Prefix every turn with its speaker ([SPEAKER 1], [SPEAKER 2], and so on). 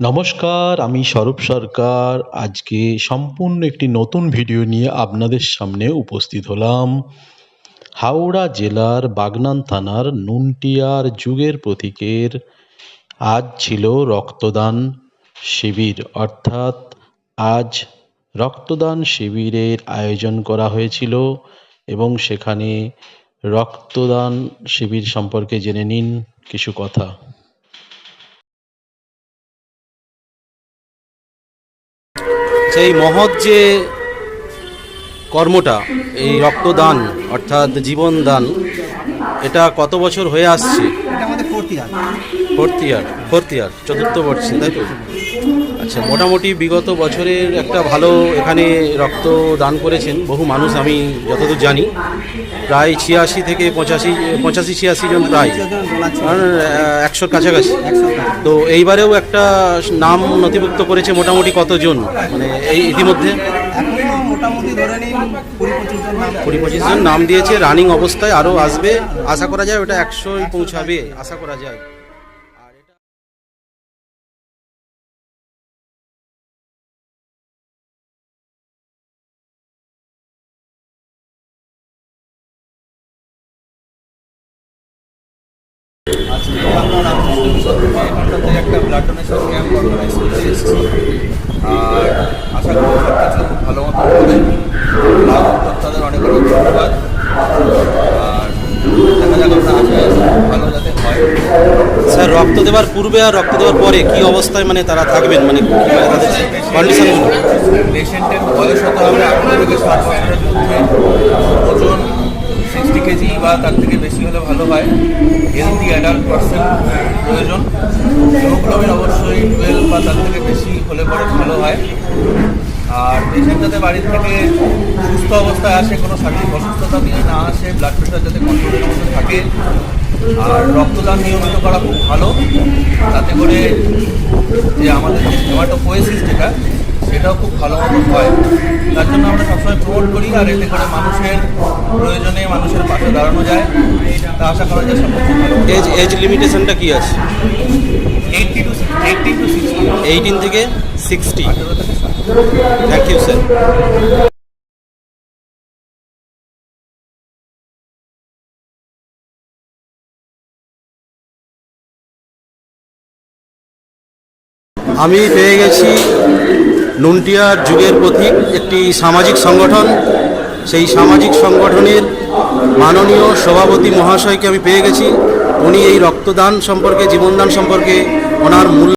[SPEAKER 1] নমস্কার, আমি স্বরূপ সরকার। আজকে সম্পূর্ণ একটি নতুন ভিডিও নিয়ে আপনাদের সামনে উপস্থিত হলাম। হাওড়া জেলার বাগনান থানার নুনটিয়ার যুগের প্রতীকের আজ ছিল রক্তদান শিবির, অর্থাৎ আজ রক্তদান শিবিরের আয়োজন করা হয়েছিল এবং সেখানে রক্তদান শিবির সম্পর্কে জেনে নিন কিছু কথা।
[SPEAKER 2] সেই মহৎ যে কর্মটা, এই রক্তদান অর্থাৎ জীবনদান, এটা কত বছর হয়ে আসছে?
[SPEAKER 3] এটা আমাদের
[SPEAKER 2] ফোর্থ ইয়ার চতুর্থ বর্ষে, তাই তো? আচ্ছা, মোটামুটি বিগত বছরের একটা ভালো এখানে রক্তদান করেছেন বহু মানুষ, আমি যতদূর জানি প্রায় 86 থেকে 85 জন, প্রায় 100-র কাছাকাছি। তো এইবারেও একটা নাম নথিভুক্ত করেছে মোটামুটি কতজন, মানে এই ইতিমধ্যে
[SPEAKER 3] মোটামুটি ধরে নিন
[SPEAKER 2] 20-25 জন নাম দিয়েছে রানিং অবস্থায়, আরও আসবে আশা করা যায়, ওটা 100 পৌঁছাবে আশা করা যায়।
[SPEAKER 3] আজকে আমরা রামকৃষ্ণ মিশন থেকে একটা ব্লাড ডোনেশন ক্যাম্প অর্গানাইজ করতে এসেছি, আর আশা করি সব কিছু ভালো মতো হবে। ব্লাড উদ্যোক্তাদের অনেক অনেক ধন্যবাদ, আর দেখা যাক আমরা আশায় ভালো যাতে হয়।
[SPEAKER 2] স্যার, রক্ত দেওয়ার পূর্বে আর রক্ত দেওয়ার পরে কি অবস্থায় মানে তারা থাকবেন, মানে তাদের কন্ডিশনগুলো?
[SPEAKER 3] পেশেন্টের বয়স হতে হবে 18 থেকে 60 বছরের মধ্যে, ওজন 60 কেজি বা তার থেকে বেশি হলে ভালো হয়। হেলদি অ্যাডাল্ট পার্সন প্রয়োজন। হিমোগ্লোবিন অবশ্যই 12 বা তার থেকে বেশি হলে পরে ভালো হয়। আর পেশেন্ট যাতে বাড়ির থেকে সুস্থ অবস্থায় আসে, কোনো শারীরিক অসুস্থতা নিয়ে না আসে, ব্লাড প্রেশার যাতে কন্ট্রোলের মধ্যে থাকে। আর রক্তদান নিয়মিত করা খুব ভালো, তাতে করে যে আমাদের যে হেমাটোপোয়েসিস যেটা, সেটাও খুব ভালো মতো হয়। তার জন্য আমরা সবসময় প্রমোট করি, আর এতে করে মানুষের প্রয়োজনে মানুষের পাশে দাঁড়ানো যায়। তা আশা করা যায় সব কিছু ভালো।
[SPEAKER 2] এজ লিমিটেশনটা কি আছে?
[SPEAKER 3] 18 to 60।
[SPEAKER 2] 18 থেকে 60।
[SPEAKER 3] 18 থেকে 60।
[SPEAKER 2] Thank you sir. আমি পেয়ে গেছি নুনটিয়ার যুগের প্রতীক, একটি সামাজিক সংগঠন। সেই সামাজিক সংগঠনের মাননীয় সভাপতি মহাশয়কে আমি পেয়ে গেছি। উনি এই রক্তদান সম্পর্কে, জীবনদান সম্পর্কে ওনার মূল্য